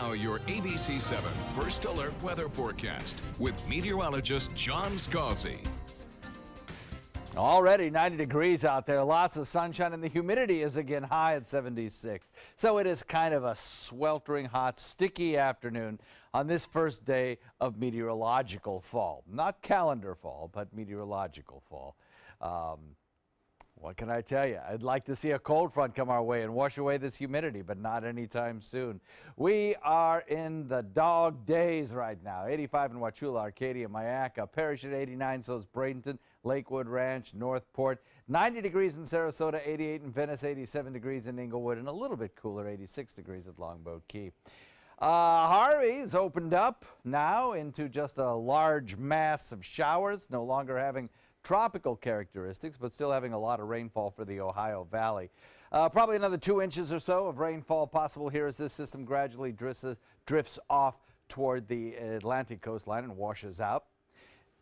Now, your ABC 7 First Alert Weather Forecast with meteorologist John Scalzi. Already 90 degrees out there, lots of sunshine, and the humidity is again high at 76. So it is kind of a sweltering hot, sticky afternoon on this first day of meteorological fall. Not calendar fall, but meteorological fall. What can I tell you? I'd like to see a cold front come our way and wash away this humidity, but not anytime soon. We are in the dog days right now. 85 in Wauchula, Arcadia, Myakka, Parrish at 89, so is Bradenton, Lakewood Ranch, Northport. 90 degrees in Sarasota, 88 in Venice, 87 degrees in Inglewood, and a little bit cooler, 86 degrees at Longboat Key. Harvey's opened up now into just a large mass of showers, no longer having tropical characteristics, but still having a lot of rainfall for the Ohio Valley. Probably another 2 inches or so of rainfall possible here as this system gradually drifts off toward the Atlantic coastline and washes out.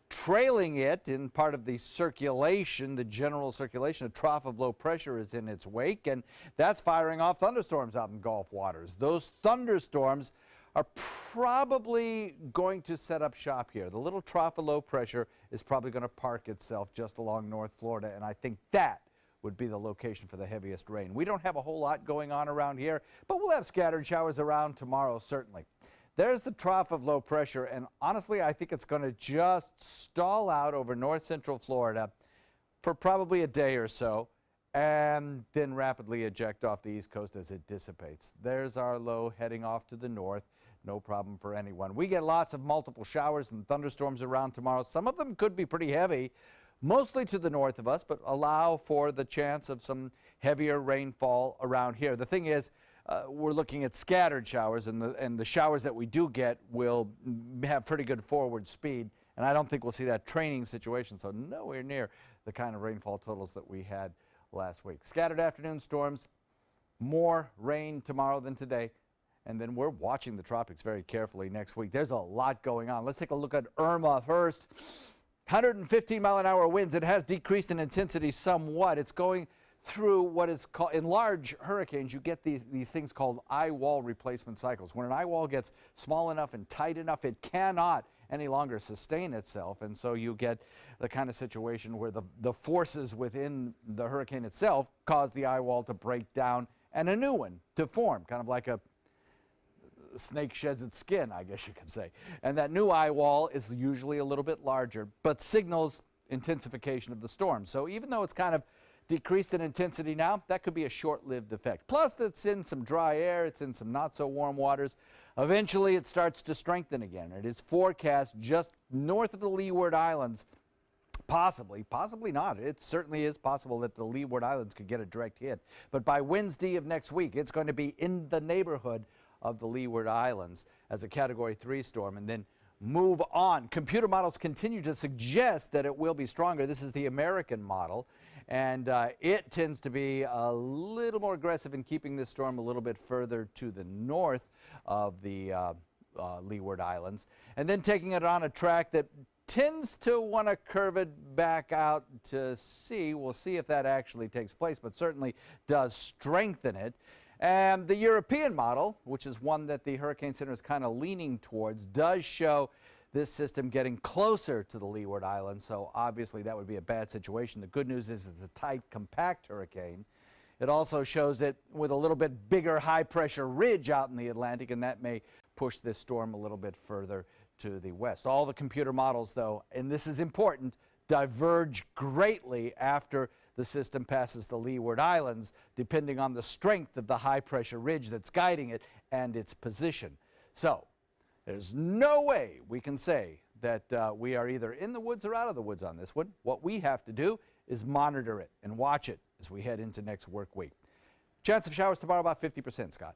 Trailing it in part of the circulation, the general circulation, a trough of low pressure is in its wake, and that's firing off thunderstorms out in Gulf waters. Those thunderstorms are probably going to set up shop here. The little trough of low pressure is probably going to park itself just along North Florida, and I think that would be the location for the heaviest rain. We don't have a whole lot going on around here, but we'll have scattered showers around tomorrow, certainly. There's the trough of low pressure, and honestly, I think it's going to just stall out over north central Florida for probably a day or so, and then rapidly eject off the east coast as it dissipates. There's our low heading off to the north. No problem for anyone. We get lots of multiple showers and thunderstorms around tomorrow. Some of them could be pretty heavy, mostly to the north of us, but allow for the chance of some heavier rainfall around here. The thing is, we're looking at scattered showers, and the showers that we do get will have pretty good forward speed, and I don't think we'll see that training situation, so nowhere near the kind of rainfall totals that we had last week. Scattered afternoon storms, more rain tomorrow than today. And then we're watching the tropics very carefully next week. There's a lot going on. Let's take a look at Irma first. 115-mile-an-hour winds. It has decreased in intensity somewhat. It's going through what is called, in large hurricanes, you get these things called eye wall replacement cycles. When an eye wall gets small enough and tight enough, it cannot any longer sustain itself. And so you get the kind of situation where the forces within the hurricane itself cause the eye wall to break down and a new one to form, kind of like a snake sheds its skin, I guess you could say. And that new eye wall is usually a little bit larger, but signals intensification of the storm. So even though it's kind of decreased in intensity now, that could be a short-lived effect. Plus, it's in some dry air, it's in some not-so-warm waters. Eventually, it starts to strengthen again. It is forecast just north of the Leeward Islands. Possibly not. It certainly is possible that the Leeward Islands could get a direct hit. But by Wednesday of next week, it's going to be in the neighborhood of the Leeward Islands as a Category 3 storm and then move on. Computer models continue to suggest that it will be stronger. This is the American model, and it tends to be a little more aggressive in keeping this storm a little bit further to the north of the Leeward Islands, and then taking it on a track that tends to want to curve it back out to sea. We'll see if that actually takes place, but certainly does strengthen it. And the European model, which is one that the Hurricane Center is kind of leaning towards, does show this system getting closer to the Leeward Islands, so obviously that would be a bad situation. The good news is it's a tight, compact hurricane. It also shows it with a little bit bigger high-pressure ridge out in the Atlantic, and that may push this storm a little bit further to the west. All the computer models, though, and this is important, diverge greatly after the system passes the Leeward Islands, depending on the strength of the high-pressure ridge that's guiding it and its position. So there's no way we can say that we are either in the woods or out of the woods on this one. What we have to do is monitor it and watch it as we head into next work week. Chance of showers tomorrow about 50%, Scott.